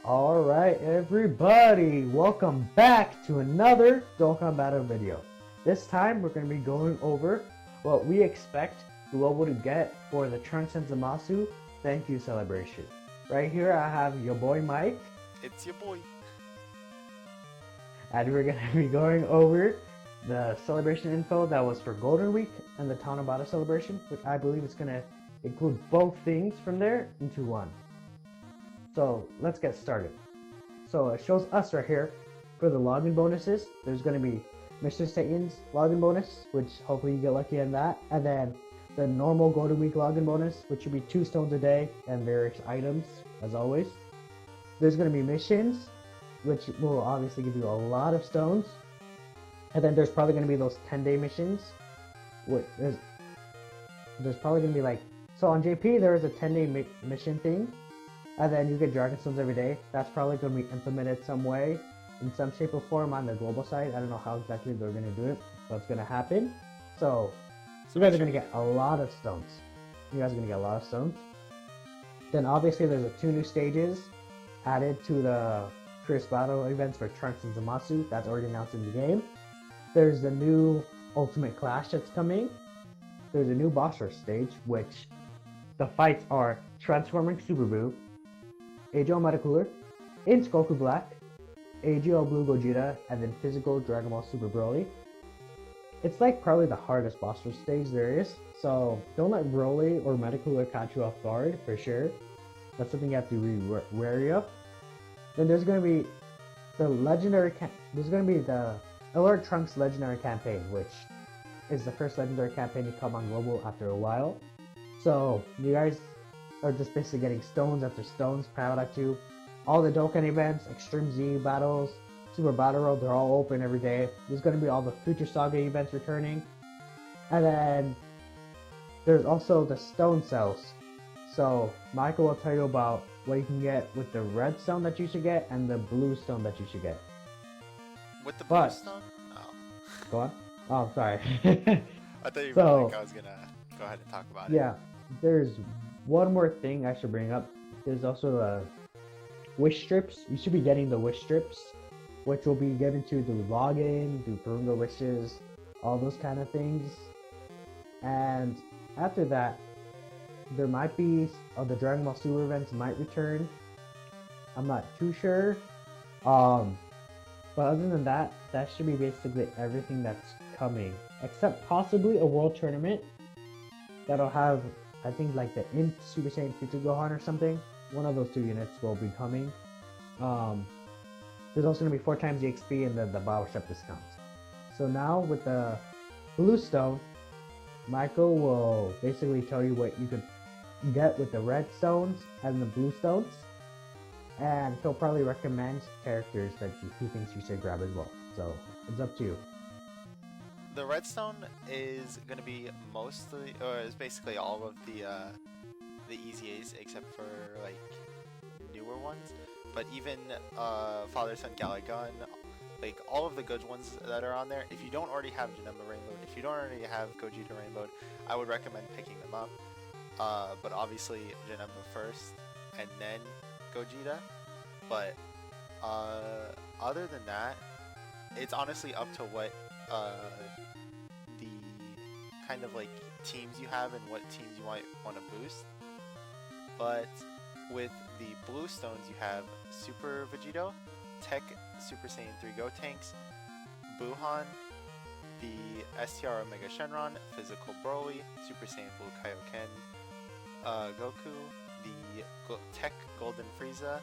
Alright everybody, welcome back to another Dokkan Battle video. This time we're going to be going over what we expect Global to get for the Trunks and Zamasu thank you celebration. Right here I have your boy Mike. It's your boy. And we're going to be going over the celebration info that was for Golden Week and the Town of Battle celebration, which I believe is going to include both things from there into one. So let's get started. So it shows us right here for the login bonuses. There's going to be Mr. Satan's login bonus, which hopefully you get lucky in that. And then the normal Golden Week login bonus, which will be 2 stones a day and various items, as always. There's going to be missions, which will obviously give you a lot of stones. And then there's probably going to be those 10-day missions. There's probably going to be like... So on JP, there is a 10-day mission thing. And then you get Dragon Stones every day. That's probably going to be implemented some way, in some shape or form on the global side. I don't know how exactly they're going to do it, but it's going to happen. So you guys are going to get a lot of stones. Then obviously there's 2 new stages added to the Fierce Battle events for Trunks and Zamasu. That's already announced in the game. There's the new Ultimate Clash that's coming. There's a new boss rush stage, which the fights are Transforming Super Boo, AGL Metacooler, Inch Goku Black, AGL Blue Gogeta, and then Physical Dragon Ball Super Broly. It's like probably the hardest boss rush stage there is, so don't let Broly or Metacooler catch you off guard for sure. That's something you have to be wary of. Then there's going to be the Alert Trunks Legendary Campaign, which is the first legendary campaign to come on global after a while. So you guys are just basically getting stones after stones piled at you. All the Dokkan events, Extreme Z battles, Super Battle Road, they're all open every day. There's going to be all the Future Saga events returning. And then there's also the stone cells. So Michael will tell you about what you can get with the red stone that you should get and the blue stone that you should get. With the blue stone? Oh. Go on. Oh, sorry. I thought you were like I was gonna go ahead and talk about it. Yeah, there's one more thing I should bring up. There's also the wish strips. You should be getting the wish strips, which will be given to the login, do Purunga wishes, all those kind of things. And after that, there might be the Dragon Ball Super events might return. I'm not too sure. But other than that, that should be basically everything that's coming, except possibly a world tournament that'll have, I think, like the Int Super Saiyan Future Gohan or something. One of those 2 units will be coming. There's also going to be 4 times the XP and the Power Step discounts. So now with the blue stone, Michael will basically tell you what you could get with the red stones and the blue stones. And he'll probably recommend characters that he thinks you should grab as well. So it's up to you. The redstone is going to be mostly, or is basically all of the EZAs except for like newer ones. But even Father Son Galagon, like all of the good ones that are on there. If you don't already have Janemba Rainbow, if you don't already have Gogeta Rainbow, I would recommend picking them up. But obviously Janemba first, and then Gogeta. But other than that, it's honestly up to what the kind of like teams you have and what teams you might want to boost. But with the blue stones, you have Super Vegito, Tech Super Saiyan 3 Gotenks, Buhan, the STR Omega Shenron, Physical Broly, Super Saiyan Blue Kaioken, Goku, the Tech Golden Frieza,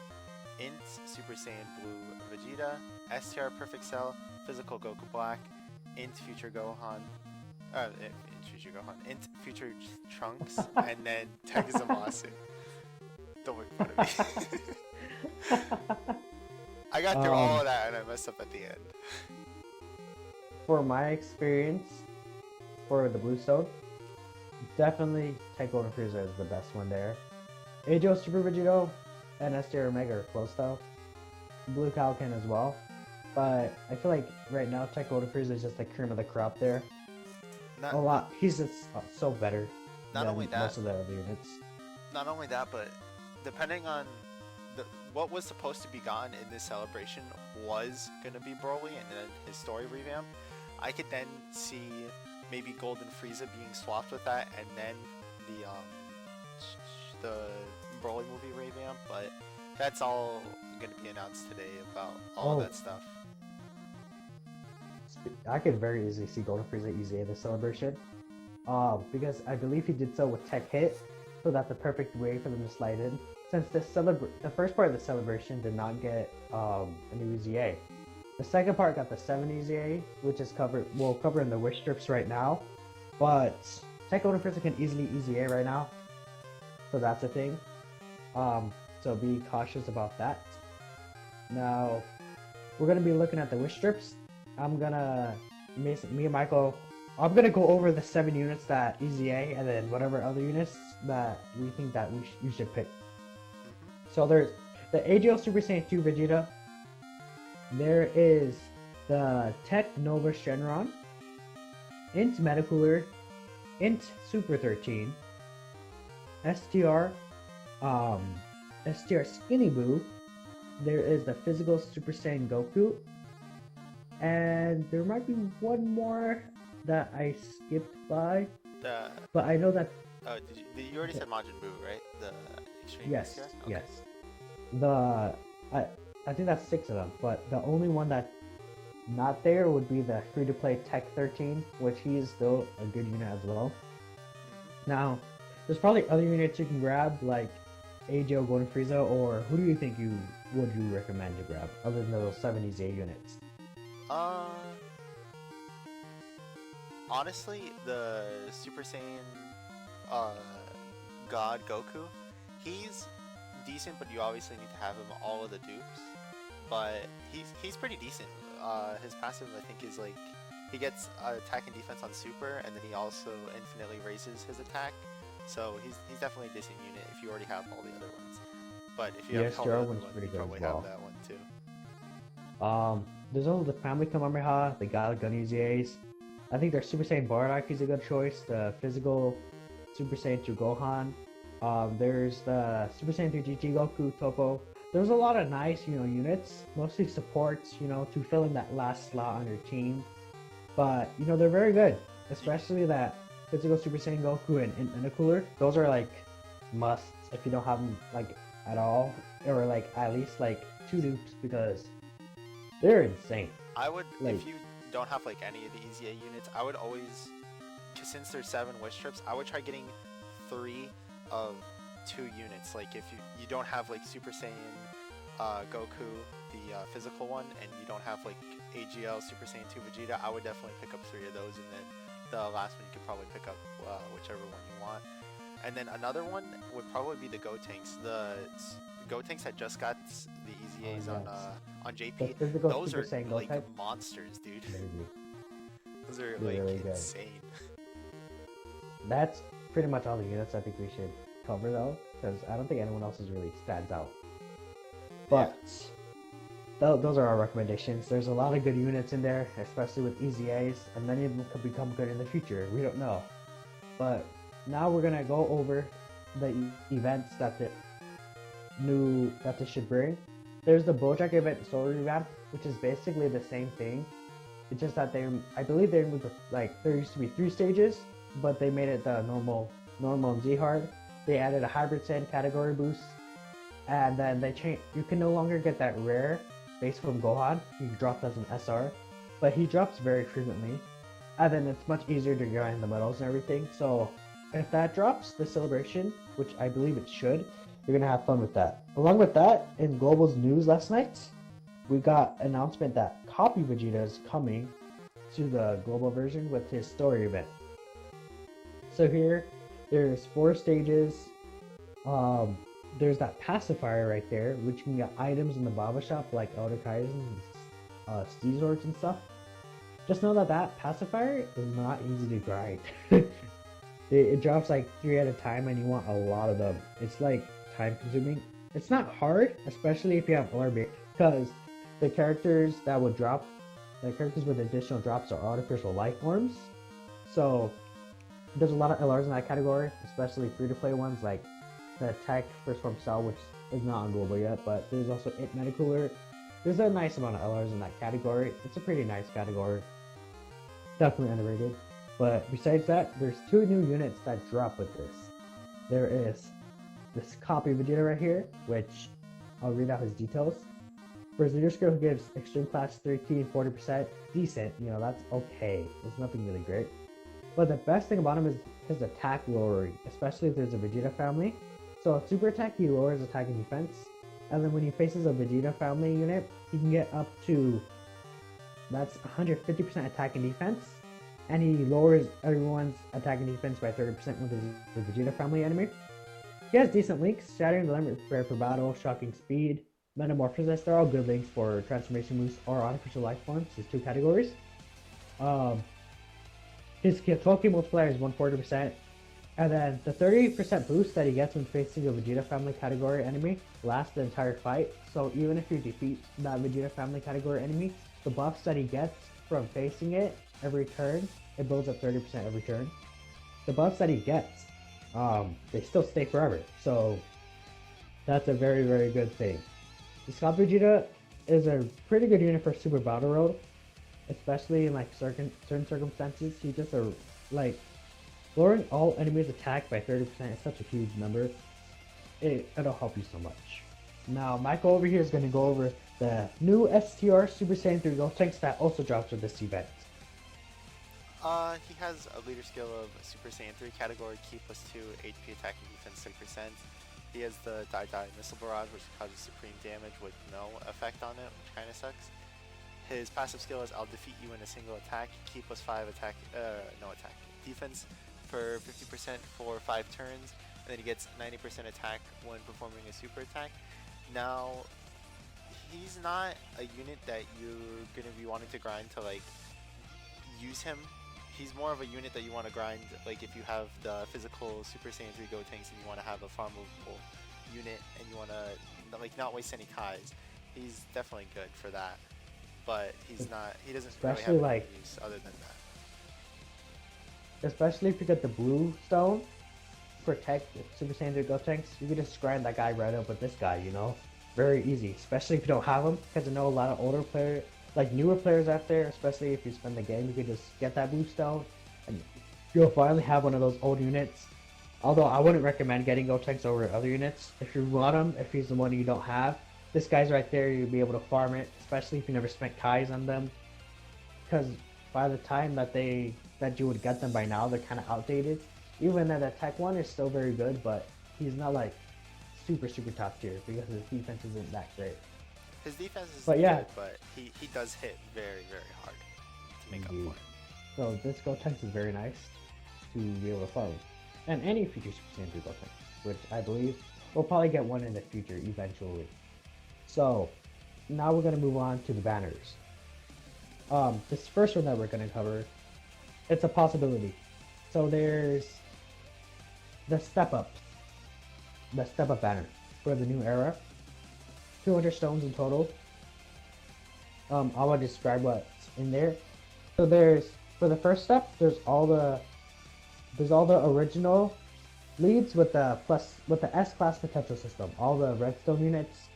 Int Super Saiyan Blue Vegeta, STR Perfect Cell, Physical Goku Black, Int Future Gohan, Int Future Trunks, and then Tech Zamasu. Don't make fun of me. I got through all of that and I messed up at the end. For my experience, for the blue stone, definitely Tech Golden Frieza is the best one there. AGO Super Vegito and STR Omega are close though. Blue Kaioken as well. But I feel like right now Tech Golden Frieza is just the cream of the crop there. He's just so better than most of the other units. Not only that, but depending on what was supposed to be gone in this celebration was gonna be Broly and then his story revamp. I could then see maybe Golden Frieza being swapped with that, and then the Broly movie revamp. But that's all gonna be announced today about all of that stuff. I could very easily see Golden Frieza easy in the celebration. Because I believe he did so with Tech Hit, so that's the perfect way for them to slide in. Since the first part of the celebration did not get a new EZA. The second part got the 7 EZA, which is we'll cover in the wish strips right now. But Tech Golden Frieza can easily EZA right now, so that's a thing. So be cautious about that. Now, we're gonna be looking at the wish strips. Me and Michael, I'm gonna go over the 7 units that EZA, and then whatever other units that we think that you should pick. So there's the AGL Super Saiyan 2 Vegeta. There is the Tech Nova Shenron, Int Metacooler, Int Super 13, STR Skinny Boo. There is the Physical Super Saiyan Goku, and there might be one more that I skipped by. But I know that. Oh, you already said Majin Buu, right? The Extreme. Yes. Okay. Yes. I think that's 6 of them, but the only one that's not there would be the free-to-play Tech 13, which he is still a good unit as well. Now, there's probably other units you can grab, like AGO Golden Frieza, or who do you think would you recommend to grab, other than those 7 EZA units? Honestly, the Super Saiyan God Goku, he's decent, but you obviously need to have him all of the dupes. But he's pretty decent. His passive, I think, is like he gets attack and defense on super, and then he also infinitely raises his attack. So he's definitely a decent unit if you already have all the other ones. But if you have all the other ones, you probably have that one too. There's also the Family Kamehameha, the God Gun EZAs. I think their Super Saiyan Bardock is a good choice. The Physical Super Saiyan 2 Gohan. There's the Super Saiyan 3 GT Goku Toppo. There's a lot of nice, units, mostly supports, to fill in that last slot on your team. But, they're very good, especially that Physical Super Saiyan Goku and Intercooler. Those are like musts if you don't have them like at all, or like at least like 2 dupes, because they're insane. I would, if you don't have like any of the EZA units, I would always, since there's 7 wish trips, I would try getting 3 of 2 units. Like if you don't have like Super Saiyan Goku, the physical one, and you don't have like AGL Super Saiyan 2 Vegeta, I would definitely pick up 3 of those, and then the last one you could probably pick up whichever one you want. And then another one would probably be the Gotenks. The Gotenks that just got the EZAs on JP. Those are like monsters, dude. Those are like really insane. That's pretty much all the units I think we should cover though, because I don't think anyone else's really stands out. But those are our recommendations. There's a lot of good units in there, especially with EZAs, and many of them could become good in the future. We don't know. But now we're gonna go over the events that they should bring. There's the Bojack event story revamp, which is basically the same thing. It's just that I believe they removed there used to be 3 stages, but they made it the normal and Z hard. They added a hybrid sand category boost, and then you can no longer get that rare base from Gohan. He dropped as an SR, but he drops very frequently, and then it's much easier to grind the medals and everything. So if that drops the celebration, which I believe it should, you're gonna have fun with that. Along with that, in Global's news last night, we got announcement that Copy Vegeta is coming to the global version with his story event. So here, there's 4 stages. There's that pacifier right there, which you can get items in the Baba shop like Elder Kaisen, Steezords and stuff. Just know that pacifier is not easy to grind. It drops like 3 at a time, and you want a lot of them. It's like time consuming. It's not hard, especially if you have LR, because the characters that would drop, the characters with additional drops are artificial life forms. So there's a lot of LRs in that category, especially free-to-play ones like the Tech First Form Cell, which is not unglobal yet, but there's also It Metacooler. There's a nice amount of LRs in that category. It's a pretty nice category. Definitely underrated. But besides that, there's 2 new units that drop with this. There is this copy Vegeta right here, which I'll read out his details. For his leader skill, he gives extreme class 13, 40%. Decent, that's okay. It's nothing really great. But the best thing about him is his attack lowering, especially if there's a Vegeta family. So super attack, he lowers attack and defense. And then when he faces a Vegeta family unit, he can get up to, that's 150% attack and defense. And he lowers everyone's attack and defense by 30% with the Vegeta family enemy. He has decent links, Shattering the Limit, Prepare for Battle, Shocking Speed, Metamorphosis. They're all good links for transformation moves or artificial life forms, his 2 categories. His 12k multiplier is 140%, and then the 30% boost that he gets when facing a Vegeta family category enemy lasts the entire fight. So even if you defeat that Vegeta family category enemy, the buffs that he gets from facing it every turn, it builds up 30% every turn. The buffs that he gets, they still stay forever. So that's a very, very good thing. The Scott Vegeta is a pretty good unit for Super Battle Road, especially in certain circumstances. He just lowering all enemies' attack by 30% is such a huge number. It'll help you so much. Now Michael over here is going to go over the new STR Super Saiyan 3 Gotenks that also drops with this event. He has a leader skill of Super Saiyan 3 category, Ki +2, HP attack and defense 6%. He has the Die Missile Barrage, which causes supreme damage with no effect on it, which kinda sucks. His passive skill is I'll defeat you in a single attack, Ki +5 attack, no attack, defense for 50% for 5 turns, and then he gets 90% attack when performing a super attack. Now, he's not a unit that you're gonna be wanting to grind to use him. He's more of a unit that you want to grind, if you have the physical Super Saiyan 3 Gotenks and you want to have a farmable unit and you want to not waste any Kais. He's definitely good for that, but he doesn't Especially really have any use other than that. Especially if you get the blue stone, protect Super Saiyan 3 Gotenks, you can just grind that guy right up with this guy, Very easy, especially if you don't have him, because I know a lot of older players, newer players out there, especially if you spend the game, you can just get that blue stone, and you'll finally have one of those old units. Although I wouldn't recommend getting Gotenks over other units. If you want him, if he's the one you don't have, this guy's right there, you'll be able to farm it, especially if you never spent Kais on them. Because by the time that you would get them by now, they're kind of outdated. Even though the tech one is still very good, but he's not super top tier because his defense isn't that great. His defense is good, but he does hit very, very hard to make up for it. So this Gotenks is very nice to be able to farm. And any future Super Saiyan 3 Gotenks, which I believe we'll probably get one in the future eventually. So now we're going to move on to the banners. This first one that we're going to cover, it's a possibility. So there's the Step Up banner for the new era. 200 stones in total. I will describe what's in there. So for the first step, there's all the original leads with the S-class potential system. All the redstone units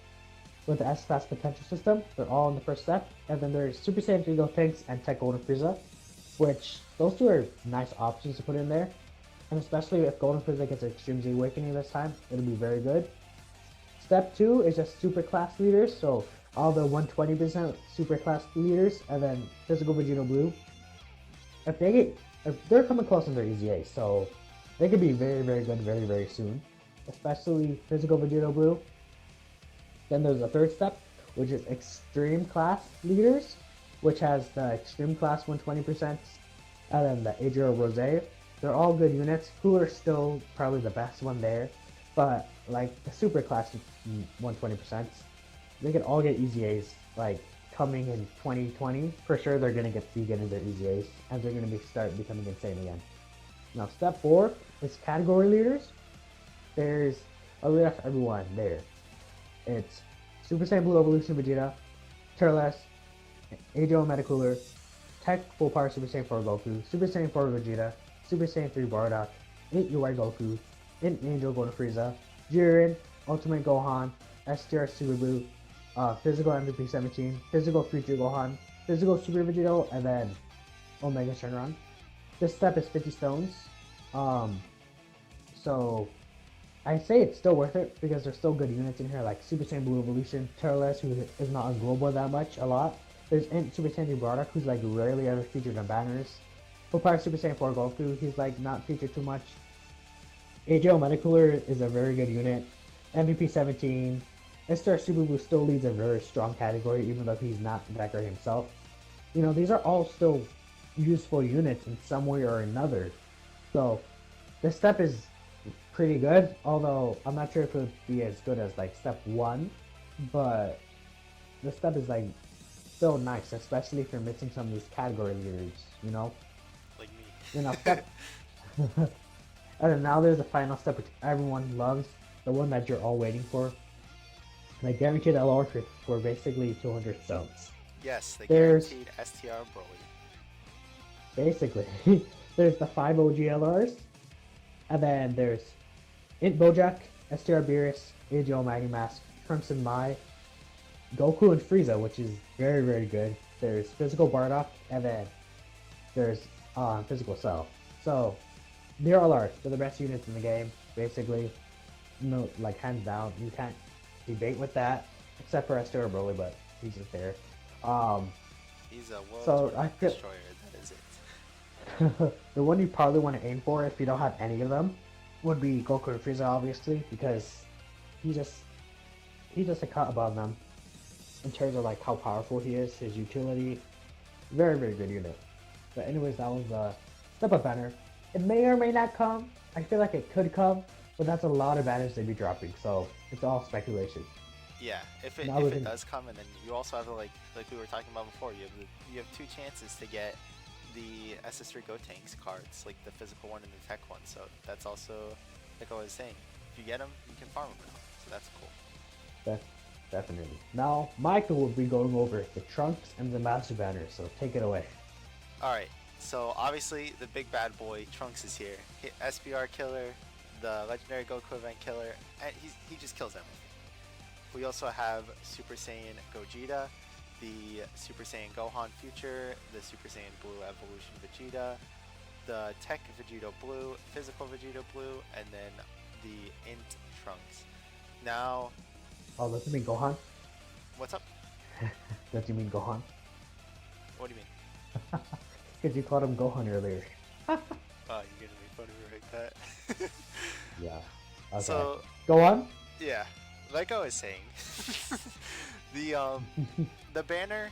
with the S-class potential system, they're all in the first step. And then there's Super Saiyan 3 Gotenks and Tech Golden Frieza, which those 2 are nice options to put in there. And especially if Golden Frieza gets an Extreme Z Awakening this time, it'll be very good. Step 2 is just super class leaders, so all the 120% super class leaders, and then Physical Vegeta Blue. If they're coming close in their EZA, so they could be very, very good very, very soon. Especially Physical Vegeta Blue. Then there's a third step, which is Extreme Class Leaders, which has the Extreme Class 120%, and then the Adriel Rose. They're all good units. Cooler's still probably the best one there, but the super class 120%, they can all get EZAs coming in 2020. For sure they're gonna be getting their EZAs, and they're gonna start becoming insane again. Now step 4 is category leaders. There's a leader for everyone there. It's Super Saiyan Blue Evolution Vegeta, Turles, Adriel Metacooler, Tech Full Power Super Saiyan 4 Goku, Super Saiyan 4 Vegeta, Super Saiyan 3 Bardock, 8 UI Goku, 8 Angel Golden Frieza, Jiren, Ultimate Gohan, STR Super Blue, Physical MVP 17, Physical Future Gohan, Physical Super Vegito, and then Omega Shenron. This step is 50 stones. So I say it's still worth it because there's still good units in here like Super Saiyan Blue Evolution, Turles, who is not on global that much, a lot. There's Super Saiyan Bardock, who's like rarely ever featured on banners. Full Power Super Saiyan 4 Goku, he's like not featured too much. AJO Medicooler is a very good unit. MVP 17. STR Super Blue still leads a very strong category even though he's not that great himself. You know, these are all still useful units in some way or another. So this step is pretty good, although I'm not sure if it would be as good as like step 1, but this step is like still nice, especially if you're missing some of these category leaders, you know? Like me. You know, step and then now there's the final step which everyone loves, the one that you're all waiting for. And I guaranteed LR for basically 200 stones. Yes, the There's guaranteed STR Broly. basically there's the 5 OG LRs, and then there's Int Bojack, STR Beerus, AGL Mask, Trunks and Mai, Goku and Frieza, which is very, very good. There's Physical Bardock, and then there's Physical Cell. So, they're all are. They're the best units in the game, basically. No, like, hands down. You can't debate with that, except for STR Broly, but he's just there. He's a world So I feel destroyer, that is it. the one you probably want to aim for if you don't have any of them would be Goku and Frieza, obviously, because he's just a cut above them in terms of like how powerful he is, his utility. Very, very good unit. But anyways, that was the step up banner. It may or may not come. I feel like it could come, but that's a lot of banners they'd be dropping, so it's all speculation. Yeah, if it does come, and then you also have like we were talking about before, you have 2 chances to get the SS3 Gotenks cards, like the physical one and the tech one. So that's also, like I was saying, if you get them, you can farm them now. So that's cool. Definitely. Now, Michael will be going over the Trunks and the Zamasu banner, so take it away. Alright, so obviously the big bad boy, Trunks, is here. SBR killer, the Legendary Goku event killer, and he just kills everything. We also have Super Saiyan Gogeta, the Super Saiyan Gohan Future, the Super Saiyan Blue Evolution Vegeta, the Tech Vegito Blue, Physical Vegito Blue, and then the Int Trunks. Now... Oh, does it mean Gohan? What's up? Does you mean Gohan? What do you mean? Because you called him Gohan earlier. Oh, you're gonna make fun of me like that? Yeah. Okay. So... Go on? Yeah. Like I was saying, the banner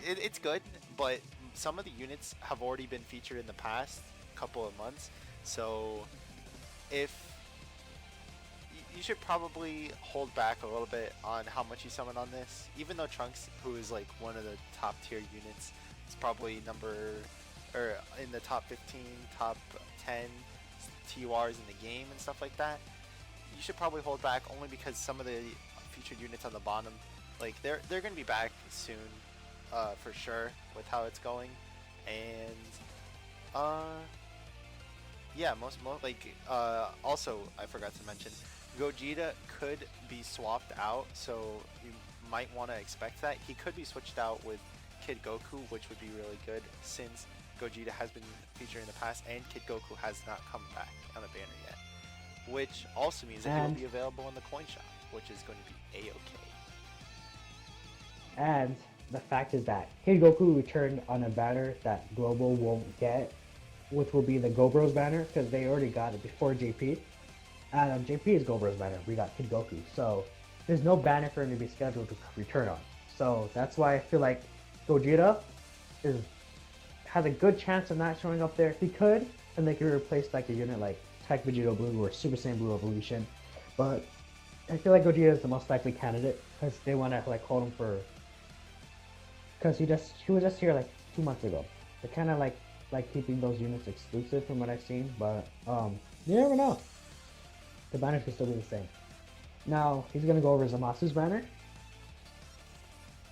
it's good, but some of the units have already been featured in the past couple of months, so if you should probably hold back a little bit on how much you summon on this, even though Trunks, who is like one of the top tier units, is probably in the top 15, top 10 TURs in the game and stuff like that. You should probably hold back only because some of the featured units on the bottom, like they're gonna be back soon, for sure, with how it's going, and yeah, most like also I forgot to mention, Gogeta could be swapped out, so you might want to expect that he could be switched out with Kid Goku, which would be really good since Gogeta has been featured in the past and Kid Goku has not come back on a banner yet. Which also means that he will be available in the coin shop, which is going to be A-OK. And the fact is that Kid Goku returned on a banner that Global won't get, which will be the Gobros banner, because they already got it before JP. And on JP's Gobros banner, we got Kid Goku. So there's no banner for him to be scheduled to return on. So that's why I feel like Gogeta has a good chance of not showing up there. He could, and they could replace like a unit like Tech Vegito Blue or Super Saiyan Blue Evolution, but I feel like Gogeta is the most likely candidate because they want to like hold him for, because he was just here like 2 months ago. They're kind of like keeping those units exclusive from what I've seen, but you never know. The banner could still be the same. Now he's gonna go over Zamasu's banner.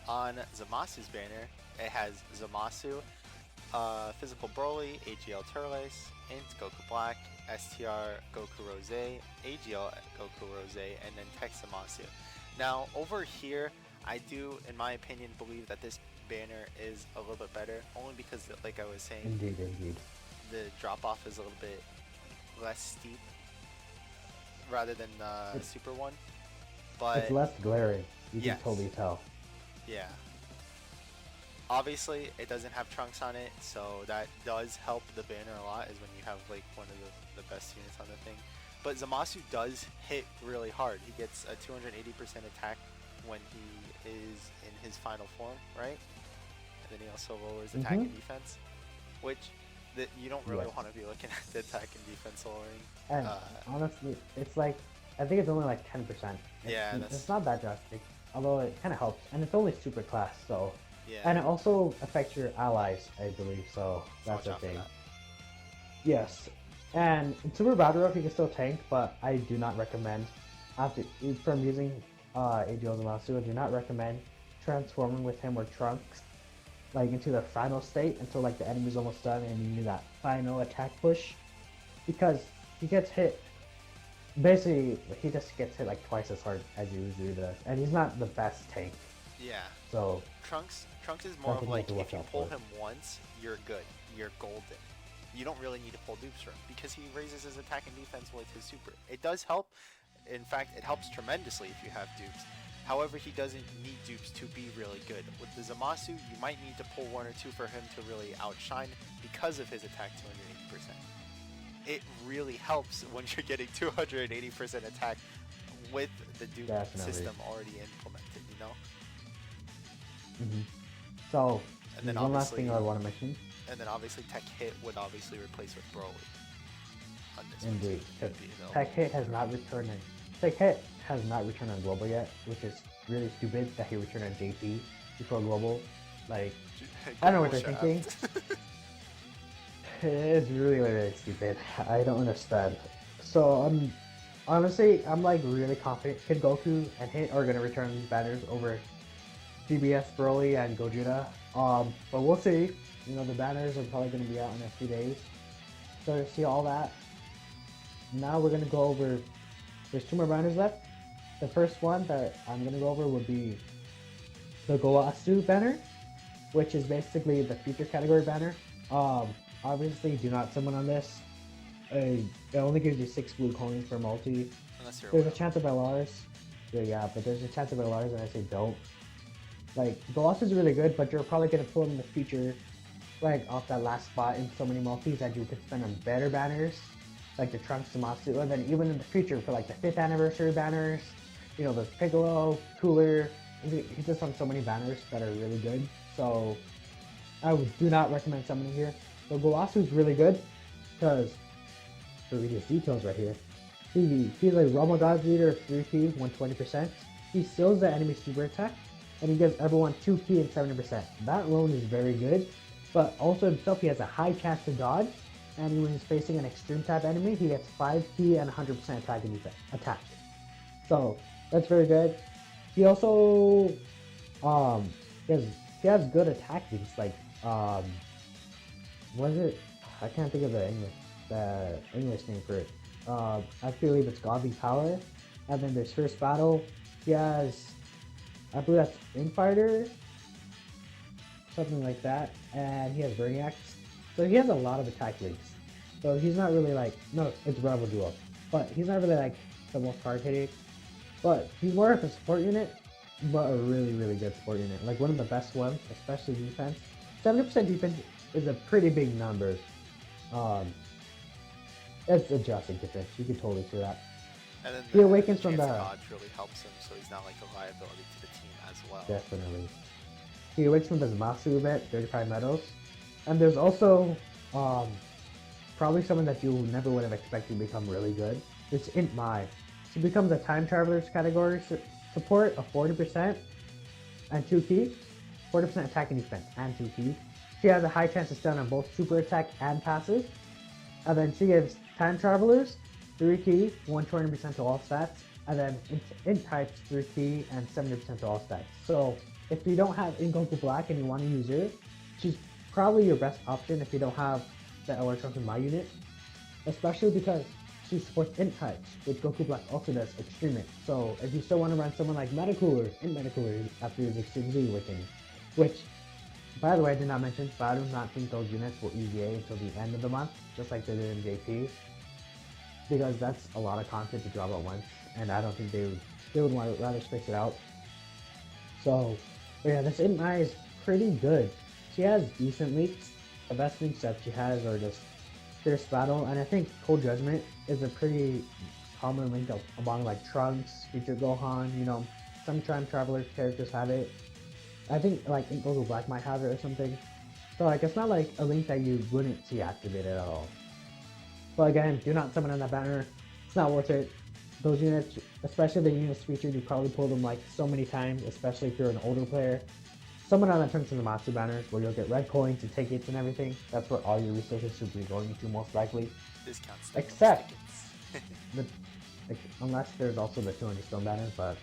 On Zamasu's banner, it has Zamasu, Physical Broly, AGL Turles, Int Goku Black, STR Goku Rose, AGL Goku Rose, and then Tech Zamasu. Now, over here, I do, in my opinion, believe that this banner is a little bit better, only because, like I was saying, Indeed. the drop-off is a little bit less steep rather than the Super one. But It's less glaring. You yes. can totally tell. Yeah. Obviously, it doesn't have Trunks on it, so that does help the banner a lot, is when you have like one of the best units on the thing. But Zamasu does hit really hard. He gets a 280% attack when he is in his final form, right? And then he also lowers attack and defense, which you don't really want to be looking at the attack and defense lowering. And honestly, it's like, I think it's only like 10%. It's not that drastic, although it kind of helps. And it's only super class, so. Yeah. And it also affects your allies, I believe, so that's the thing. Yes. And in Super Battle Rope, you can still tank, but I do not recommend, from using AGL Zamasu, I do not recommend transforming with him or Trunks like into the final state until like the enemy's almost done and you need that final attack push, because he gets hit. Basically, he just gets hit like twice as hard as he usually does, and he's not the best tank. Yeah. So Trunks is more of like, if you pull him once, you're good. You're golden. You don't really need to pull dupes from him because he raises his attack and defense with his super. It does help. In fact, it helps tremendously if you have dupes. However, he doesn't need dupes to be really good. With the Zamasu, you might need to pull one or two for him to really outshine because of his attack 280%. It really helps when you're getting 280% attack with the dupe system already implemented, you know? So, and then one last thing I want to mention. And then obviously Tech Hit would obviously replace with Broly. Indeed. Tech Hit has not returned. Tech Hit has not returned on Global yet, which is really stupid that he returned on JP before Global. Like, I don't know what they're thinking. It's really stupid. I don't understand. So honestly, I'm like really confident Kid Goku and Hit are gonna return these banners over DBS Broly and Gogeta. But we'll see. You know, the banners are probably gonna be out in a few days. So to see all that. Now we're gonna go over. There's 2 more banners left. The first one that I'm gonna go over would be the Goasu banner, which is basically the feature category banner. Obviously, do not summon on this. It only gives you 6 blue coins per multi. There's a chance of LRs. Yeah, but there's a chance of LRs, and I say don't. Like, Goasu is really good, but you're probably gonna pull in the feature, like off that last spot in so many multis that you could spend on better banners, like the Trunks Zamasu, and then even in the future for like the 5th anniversary banners, you know, the Piccolo, Cooler. He's just on so many banners that are really good. So I do not recommend summoning here. So Goasu is really good because, to read his details right here, he's a Realm of Gods leader of 3P, 120%. He seals the enemy super attack, and he gives everyone 2 key and 70%. That alone is very good, but also himself he has a high chance to dodge, and when he's facing an extreme type enemy, he gets 5 key and 100% attack and attack. So that's very good. He also he has good attack things like what is it? I can't think of the English name for it. I believe it's Godly Power. And then there's First Battle. He has, I believe that's Infighter, something like that. And he has Brainiacs. So he has a lot of attack links. So he's not really like, no, it's Bravo Duo. But he's not really like the most hard hitting. But he's more of a support unit, but a really good support unit. Like one of the best ones, especially defense. 70% defense is a pretty big number. It's a drastic difference. You can totally see that. And then he awakens from the dodge really helps him, so he's not like a liability to the team as well. Definitely. He awakens from the Zamasu event, 35 medals. And there's also probably someone that you never would have expected to become really good. It's Int Mai. She becomes a time traveler's category support of 40% and 2 key, 40% attack and defense and 2 key. She has a high chance to stun on both super attack and passive. And then she gives time travelers 3 key, 120% to all stats, and then int types 3 key and 70% to all stats. So if you don't have Goku Black and you want to use her, she's probably your best option if you don't have the LR Trunks in my unit, especially because she supports Int types, which Goku Black also does Extreme Int. So if you still want to run someone like Metacooler, Int Metacooler after his Extreme Z Awakening, which, by the way, I did not mention, but I do not think those units will EVA until the end of the month, just like they did in JP, because that's a lot of content to drop at once, and I don't think they would want to rather space it out. So, but yeah, this Int Mai is pretty good. She has decent leaks. The best leaks that she has are just Fierce Battle, and I think Cold Judgment is a pretty common link among like Trunks, Future Gohan, you know, some Time Traveler characters have it. I think like Ink Goku Black might have it or something. So like it's not like a link that you wouldn't see activated at all. But again, do not summon on that banner. It's not worth it. Those units, especially the units featured, you probably pulled them like so many times, especially if you're an older player. Summon on the Trunks and Zamasu banners where you'll get red coins and tickets and everything. That's where all your resources should be going into most likely. Discounts. Except, unless there's also the 200 stone banner, but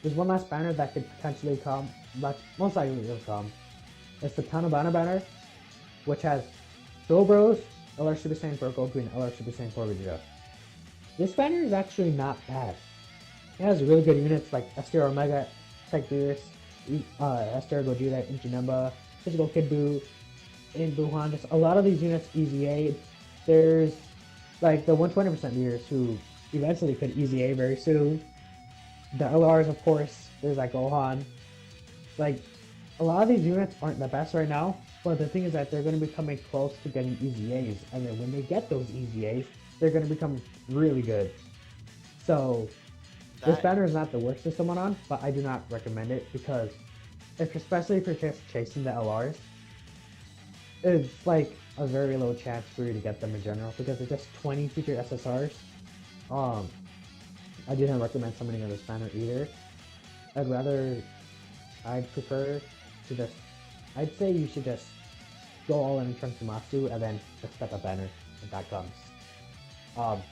there's one last banner that could potentially come, but most likely will come. It's the Tanabana banner, which has Go Bros, LR Super Saiyan 4 Goku, and LR Super Saiyan 4 Vegeta. This banner is actually not bad. It has really good units like STR Omega, Tech Beerus, STR Gogeta, Ichinemba, Physical Kid Buu, in Buhan. Just a lot of these units EZA. There's like the 120% leaders who eventually could EZA very soon. The LRs, of course, there's like Gohan. Like, a lot of these units aren't the best right now, but the thing is that they're going to be coming close to getting EZAs, and then when they get those EZAs, they're going to become really good. So, this banner is not the worst to summon on, but I do not recommend it because, especially if you're just chasing the LRs, it's like a very low chance for you to get them in general because it's just 20 featured SSRs. I didn't recommend summoning on this banner either. I'd prefer to just, I'd say you should just go all in Trunks Zamasu and then just step a banner when that comes.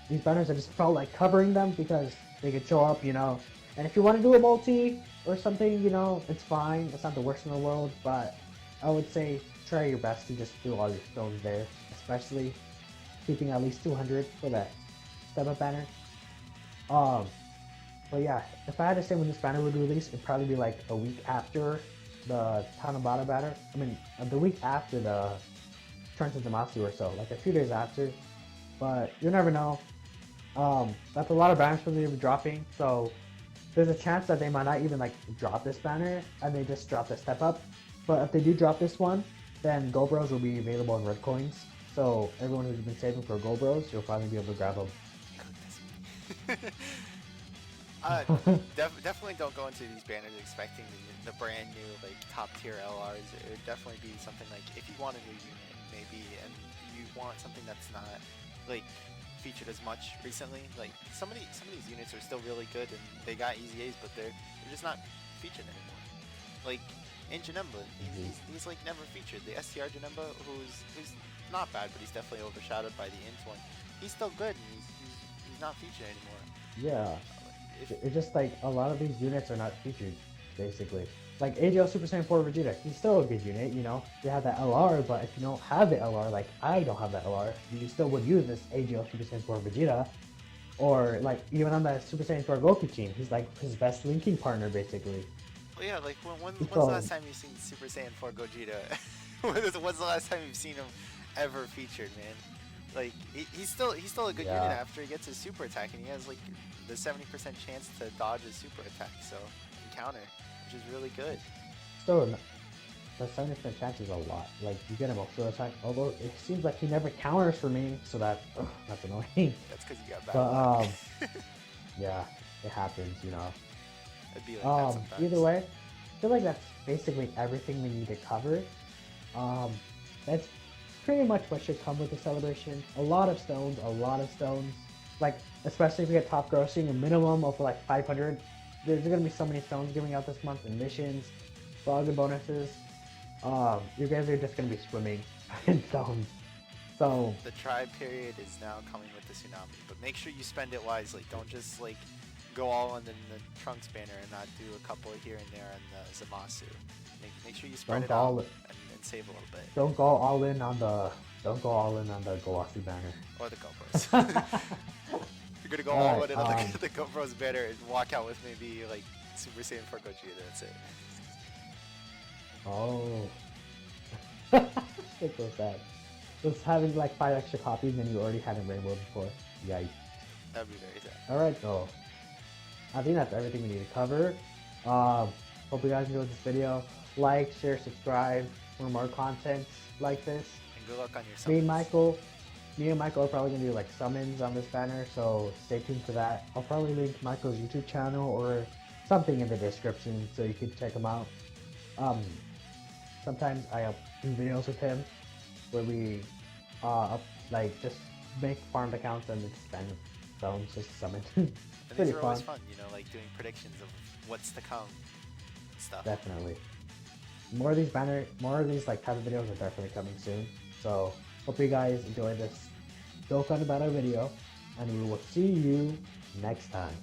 These banners I just felt like covering them because they could show up, you know, and if you want to do a multi or something, you know, it's fine, it's not the worst in the world, but I would say try your best to just do all your stones there, especially keeping at least 200 for that step up banner. But yeah, if I had to say when this banner would release, it'd probably be like a week after the Tanabata banner. I mean, the week after the Trunks and Zamasu or so, like a few days after. But you never know. That's a lot of banners for them to be dropping, so there's a chance that they might not even like drop this banner and they just drop the step up. But if they do drop this one, then Go Bros will be available in red coins. So everyone who's been saving for Go Bros, you'll finally be able to grab them. Definitely don't go into these banners expecting the brand new like top tier LRs. It would definitely be something like if you want a new unit maybe and you want something that's not like featured as much recently. Like some of these units are still really good and they got EZAs, but they're just not featured anymore. Like in Janemba, he's like never featured. The STR Janemba, who's not bad, but he's definitely overshadowed by the Int one. He's still good and he's not featured anymore. Yeah. It's just like a lot of these units are not featured, basically. Like AGL Super Saiyan 4 Vegeta, he's still a good unit, you know. You have the LR, but if you don't have the LR, like I don't have the LR, you still would use this AGL Super Saiyan 4 Vegeta. Or like even on the Super Saiyan 4 Goku team, he's like his best linking partner, basically. Well, yeah, like when's the last time you've seen Super Saiyan 4 Gogeta? When's the last time you've seen him ever featured, man? Like he's still a good unit after he gets his super attack, and he has like the 70% chance to dodge his super attack, so and counter, which is really good. Still, the 70% chance is a lot. Like you get him a super attack, although it seems like he never counters for me, so that's annoying. That's because you got bad luck. Yeah, it happens, you know. It'd be like that sometimes. Either way, I feel like that's basically everything we need to cover. That's pretty much what should come with the celebration. A lot of stones. Like, especially if you get top grossing, a minimum of like 500. There's gonna be so many stones giving out this month in missions, fog and bonuses. You guys are just gonna be swimming in stones. So the tribe period is now coming with the tsunami, but make sure you spend it wisely. Don't just like go all on the Trunks banner and not do a couple here and there on the Zamasu. Make sure you spread it out and and save a little bit. Don't go all in on the Gowasu banner. Or the GoPros. You're gonna go all in on the GoPros banner and walk out with maybe like Super Saiyan 4 Gogeta, that's it. Oh. It's so sad. Just having like 5 extra copies and you already had a rainbow before. Yikes. That'd be very sad. Alright, so I think that's everything we need to cover. Hope you guys enjoyed this video. Like, share, subscribe for more content like this. And good luck on your summons. Me and Michael are probably gonna do like summons on this banner, so stay tuned for that. I'll probably link Michael's YouTube channel or something in the description so you can check him out. Sometimes I do videos with him where we like just make farmed accounts and it's spam zones just summon. And these are always fun, you know, like doing predictions of what's to come stuff. Definitely. More of these like type of videos are definitely coming soon. So hope you guys enjoyed this Dokkan Battle video, and we will see you next time.